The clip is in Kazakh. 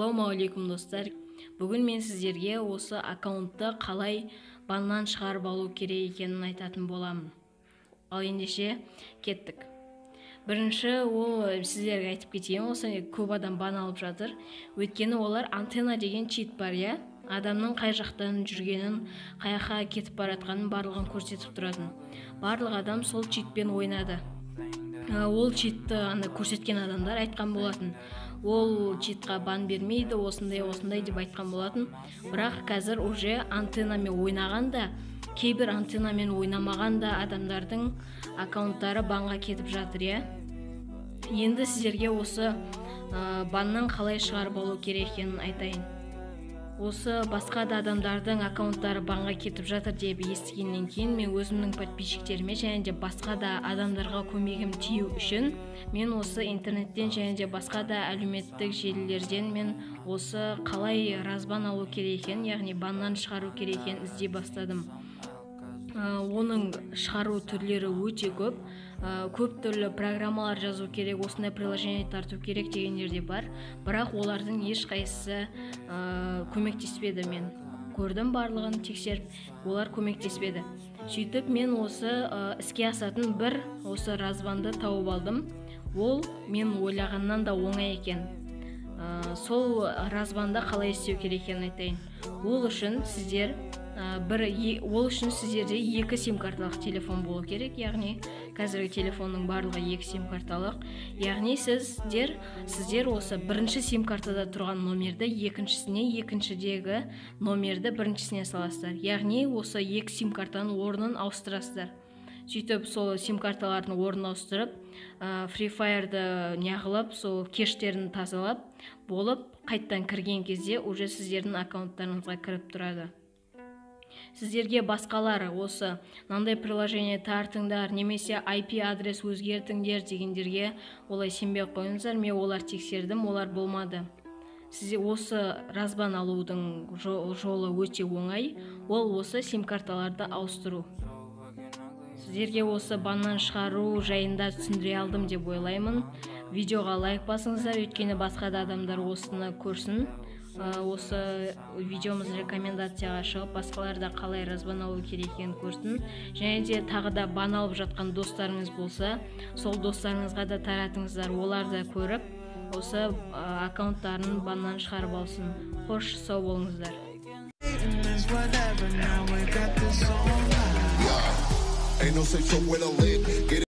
Ассалаумағалейкум достар. Бүгін мен сіздерге осы аккаунтты қалай баннан шығарып алу керек екенін айтатын боламын. Ал ендеше кеттік. Бірінші ол сіздерге айтып кетейін, осы көп адам бан алып жатыр. Өйткені олар антенна деген чит бар, я? Адамның қай жақтан жүргенін, қай жаққа кетіп баратқанын барлығын көрсетіп тұратын. Барлық адам сол читпен ойнады. Ол читті көрсеткен адамдар айтқан болатын. Ол читқа бан бермейді, осындай деп айтқан болатын. Бірақ қазір уже антеннамен ойнағанда, кейбір антеннамен ойнамағанда адамдардың аккаунттары банға кетіп жатыр, я? Енді сіздерге осы баннан қалай шығарып алу керек екенін айтайын. Осы басқа да адамдардың аккаунттары банға кетіп жатыр деп естігеннен кейін мен өзімнің подписчиктеріме және де басқа да адамдарға көмегім тию үшін мен осы интернеттен және де басқа да әлеуметтік желілерден мен осы қалай разбан алу керек екенін, яғни баннан шығару керек екенін іздей бастадым. Оның шығару түрлері өте көп. Көп түрлі программалар жазу керек, осындай приложение тарту керек дегендер де бар. Бірақ олардың ешқайсысы көмектеспеді. Мен көрдім барлығын тексеріп, олар көмектеспеді. Сөйтіп мен осы іске асатын бір осы разбанды тауып алдым. Ол мен ойлағаннан да оңай екен. Сол разбанда қалай істеу керек екенін айтайын. Ол үшін сіздерде 2 сим-карталық телефон болу керек, яғни қазіргі телефонның барлығы 2 сим-карталық. Яғни сіздер осы бірінші сим-картада тұрған номерді екіншідегі номерді біріншісіне саласыздар. Яғни осы 2 сим-картаның орнын ауыстырасыздар. Сөйтіп сол сим-карталардың орнын ауыстырып, Free Fire'ды неғылып, сол кештерін тазалап болып, қайттан кірген кезде уже сіздердің аккаунттарыңызға кіріп тұрады. Сіздерге басқалары осы мынандай приложение тартыңдар, немесе IP адрес өзгертіңдер дегендерге олай сенбей қойыңыздар. Мен олар тексердім, олар болмады. Сізде осы разбан алудың жолы өте оңай, ол осы сим-карталарды ауыстыру. Сіздерге осы баннан шығару жайында түсіндіре алдым деп ойлаймын. Видеоға лайк басыңыздар, өйткені басқа да адамдар осыны көрсін. Осы видеомыз рекомендацияға шығып, басқалар да қалай разбан алу керек екенін көрсін. Және де тағы да бан алып жатқан достарыңыз болса, сол достарыңызға да таратыңыздар. Олар да көріп, осы аккаунттарын баннан шығарып алсын. Қош, сау болыңыздар. Ain't no safe way to live.